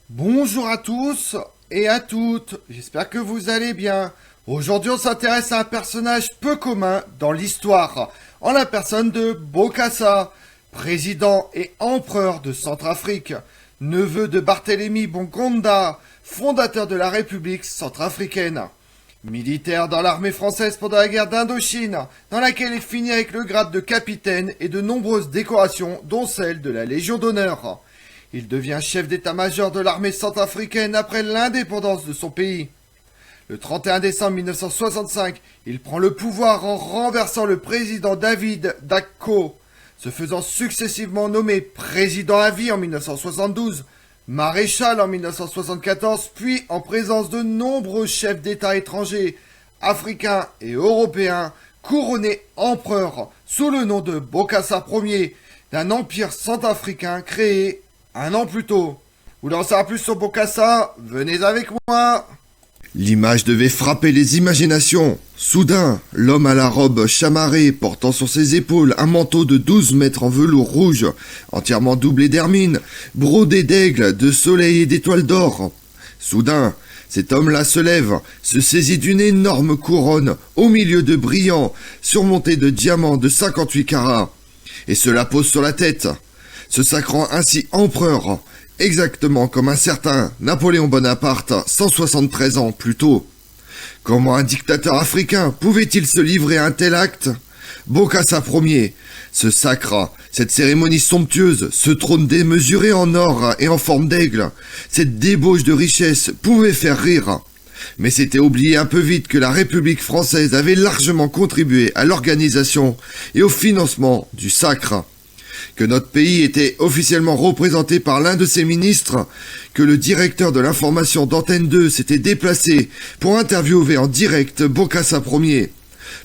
Bonjour à tous et à toutes, j'espère que vous allez bien. Aujourd'hui on s'intéresse à un personnage peu commun dans l'histoire, en la personne de Bokassa, président et empereur de Centrafrique, neveu de Barthélemy Bongonda, fondateur de la République centrafricaine. Militaire dans l'armée française pendant la guerre d'Indochine, dans laquelle il finit avec le grade de capitaine et de nombreuses décorations, dont celle de la Légion d'honneur. Il devient chef d'état-major de l'armée centrafricaine après l'indépendance de son pays. Le 31 décembre 1965, il prend le pouvoir en renversant le président David Dacko, se faisant successivement nommer président à vie en 1972, maréchal en 1974, puis en présence de nombreux chefs d'État étrangers, africains et européens, couronné empereur sous le nom de Bokassa Ier, d'un empire centrafricain créé un an plus tôt. Vous voulez en savoir plus sur Bokassa? Venez avec moi. L'image devait frapper les imaginations. Soudain, l'homme à la robe chamarrée, portant sur ses épaules un manteau de 12 mètres en velours rouge, entièrement doublé d'hermine, brodé d'aigles, de soleil et d'étoiles d'or. Soudain, cet homme-là se lève, se saisit d'une énorme couronne, au milieu de brillants, surmontée de diamants de 58 carats, et se la pose sur la tête, se sacrant ainsi empereur, exactement comme un certain Napoléon Bonaparte 173 ans plus tôt. Comment un dictateur africain pouvait-il se livrer à un tel acte? Bokassa Ier, ce sacre, cette cérémonie somptueuse, ce trône démesuré en or et en forme d'aigle, cette débauche de richesse pouvait faire rire. Mais c'était oublier un peu vite que la République française avait largement contribué à l'organisation et au financement du sacre, que notre pays était officiellement représenté par l'un de ses ministres, que le directeur de l'information d'Antenne 2 s'était déplacé pour interviewer en direct Bokassa Ier.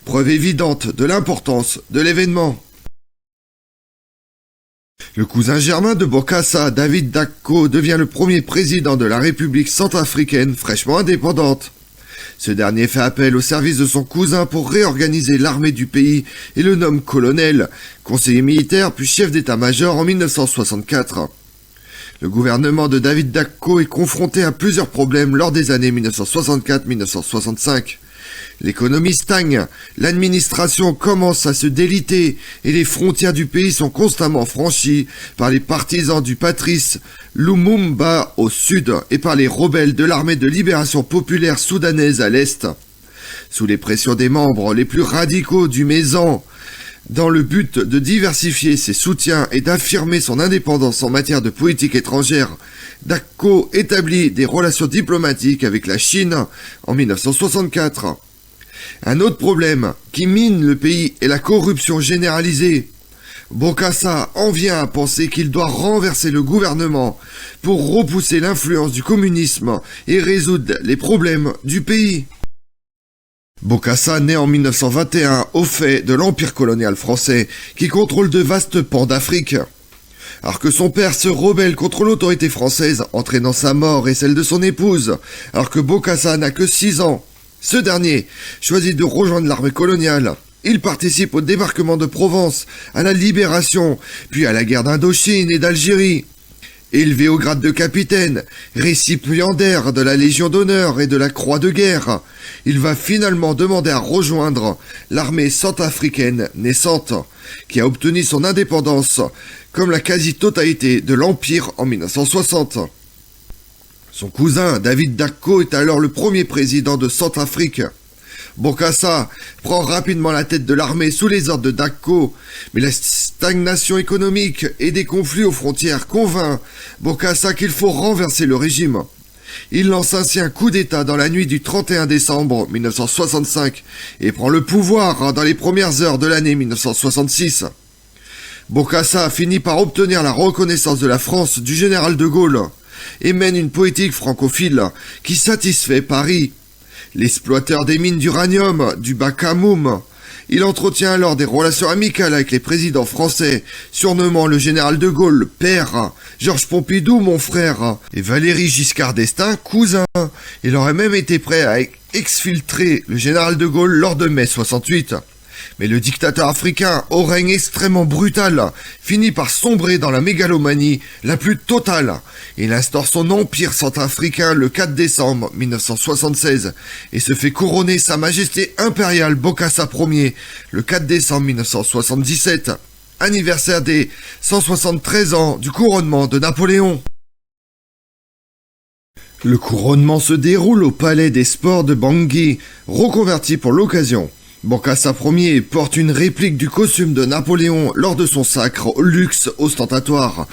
Preuve évidente de l'importance de l'événement. Le cousin germain de Bokassa, David Dacko, devient le premier président de la République centrafricaine fraîchement indépendante. Ce dernier fait appel au service de son cousin pour réorganiser l'armée du pays et le nomme colonel, conseiller militaire puis chef d'état-major en 1964. Le gouvernement de David Dacko est confronté à plusieurs problèmes lors des années 1964-1965. L'économie stagne, l'administration commence à se déliter et les frontières du pays sont constamment franchies par les partisans du Patrice Lumumba au sud et par les rebelles de l'armée de libération populaire soudanaise à l'est. Sous les pressions des membres les plus radicaux du Mésan, dans le but de diversifier ses soutiens et d'affirmer son indépendance en matière de politique étrangère, Dacko établit des relations diplomatiques avec la Chine en 1964. Un autre problème qui mine le pays est la corruption généralisée. Bokassa en vient à penser qu'il doit renverser le gouvernement pour repousser l'influence du communisme et résoudre les problèmes du pays. Bokassa naît en 1921 au fait de l'empire colonial français qui contrôle de vastes pans d'Afrique. Alors que son père se rebelle contre l'autorité française, entraînant sa mort et celle de son épouse, alors que Bokassa n'a que 6 ans, ce dernier choisit de rejoindre l'armée coloniale. Il participe au débarquement de Provence, à la libération, puis à la guerre d'Indochine et d'Algérie. Élevé au grade de capitaine, récipiendaire de la Légion d'honneur et de la Croix de guerre, il va finalement demander à rejoindre l'armée centrafricaine naissante, qui a obtenu son indépendance, comme la quasi-totalité de l'Empire en 1960. Son cousin, David Dacko, est alors le premier président de Centrafrique. Bokassa prend rapidement la tête de l'armée sous les ordres de Dacko, mais la stagnation économique et des conflits aux frontières convainc Bokassa qu'il faut renverser le régime. Il lance ainsi un coup d'État dans la nuit du 31 décembre 1965 et prend le pouvoir dans les premières heures de l'année 1966. Bokassa finit par obtenir la reconnaissance de la France du général de Gaulle et mène une politique francophile qui satisfait Paris. L'exploiteur des mines d'uranium du Bakamoum, il entretient alors des relations amicales avec les présidents français, surnommant le général de Gaulle père, Georges Pompidou mon frère, et Valéry Giscard d'Estaing cousin. Il aurait même été prêt à exfiltrer le général de Gaulle lors de mai 68. Mais le dictateur africain, au règne extrêmement brutal, finit par sombrer dans la mégalomanie la plus totale. Il instaure son empire centrafricain le 4 décembre 1976 et se fait couronner Sa Majesté impériale Bokassa Ier le 4 décembre 1977, anniversaire des 173 ans du couronnement de Napoléon. Le couronnement se déroule au palais des sports de Bangui, reconverti pour l'occasion. Bokassa Ier porte une réplique du costume de Napoléon lors de son sacre au luxe ostentatoire.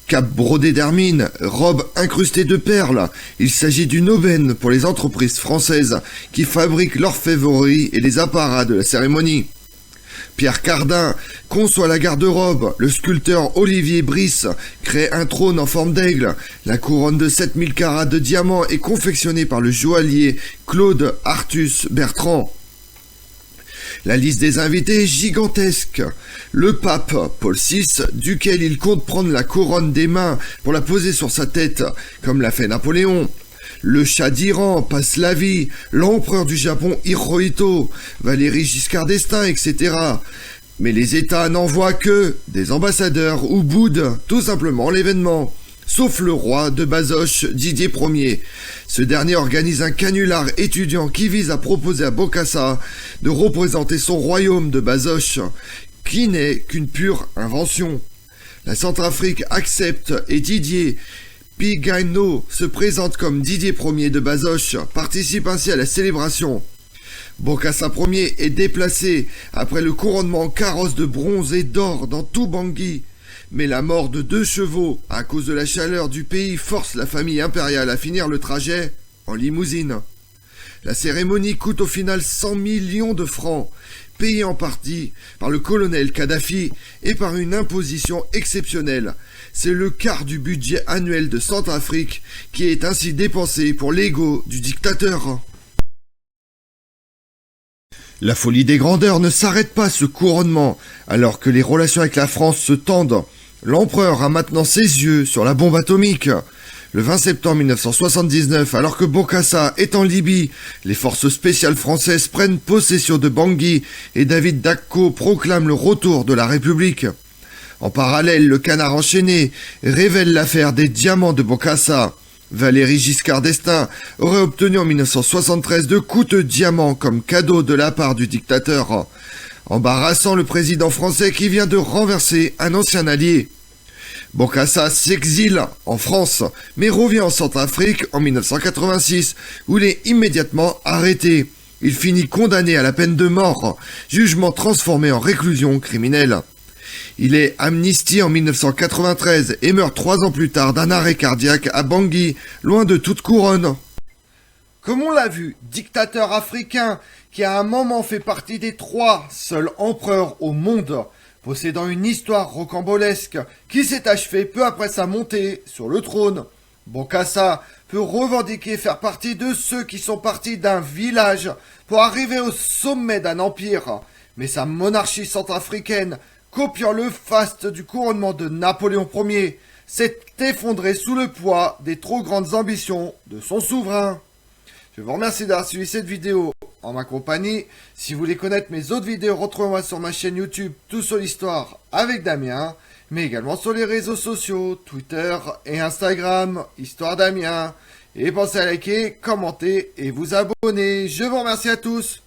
Cape brodé d'hermine, robe incrustée de perles, il s'agit d'une aubaine pour les entreprises françaises qui fabriquent l'orfèvrerie et les apparats de la cérémonie. Pierre Cardin conçoit la garde-robe, le sculpteur Olivier Brice crée un trône en forme d'aigle, la couronne de 7000 carats de diamants est confectionnée par le joaillier Claude Artus Bertrand. La liste des invités est gigantesque. Le pape Paul VI, duquel il compte prendre la couronne des mains pour la poser sur sa tête, comme l'a fait Napoléon. Le Shah d'Iran, Pahlavi, l'empereur du Japon Hirohito, Valéry Giscard d'Estaing, etc. Mais les États n'envoient que des ambassadeurs ou boudent tout simplement l'événement. Sauf le roi de Bazoches, Didier Ier. Ce dernier organise un canular étudiant qui vise à proposer à Bokassa de représenter son royaume de Bazoches, qui n'est qu'une pure invention. La Centrafrique accepte et Didier Pigano se présente comme Didier Ier de Bazoches, participe ainsi à la célébration. Bokassa Ier est déplacé après le couronnement en carrosse de bronze et d'or dans tout Bangui. Mais la mort de 2 chevaux à cause de la chaleur du pays force la famille impériale à finir le trajet en limousine. La cérémonie coûte au final 100 millions de francs, payés en partie par le colonel Kadhafi et par une imposition exceptionnelle. C'est le quart du budget annuel de Centrafrique qui est ainsi dépensé pour l'ego du dictateur. La folie des grandeurs ne s'arrête pas à ce couronnement, alors que les relations avec la France se tendent. L'empereur a maintenant ses yeux sur la bombe atomique. Le 20 septembre 1979, alors que Bokassa est en Libye, les forces spéciales françaises prennent possession de Bangui et David Dacko proclame le retour de la République. En parallèle, le Canard enchaîné révèle l'affaire des diamants de Bokassa. Valéry Giscard d'Estaing aurait obtenu en 1973 de coûteux diamants comme cadeau de la part du dictateur, embarrassant le président français qui vient de renverser un ancien allié. Bokassa s'exile en France, mais revient en Centrafrique en 1986, où il est immédiatement arrêté. Il finit condamné à la peine de mort, jugement transformé en réclusion criminelle. Il est amnistié en 1993 et meurt 3 ans plus tard d'un arrêt cardiaque à Bangui, loin de toute couronne. Comme on l'a vu, dictateur africain qui à un moment fait partie des 3 seuls empereurs au monde, possédant une histoire rocambolesque qui s'est achevée peu après sa montée sur le trône. Bokassa peut revendiquer faire partie de ceux qui sont partis d'un village pour arriver au sommet d'un empire, mais sa monarchie centrafricaine, copiant le faste du couronnement de Napoléon Ier, s'est effondrée sous le poids des trop grandes ambitions de son souverain. Je vous remercie d'avoir suivi cette vidéo en ma compagnie. Si vous voulez connaître mes autres vidéos, retrouvez-moi sur ma chaîne YouTube Tout sur l'Histoire avec Damien, mais également sur les réseaux sociaux, Twitter et Instagram, Histoire Damien. Et pensez à liker, commenter et vous abonner. Je vous remercie à tous.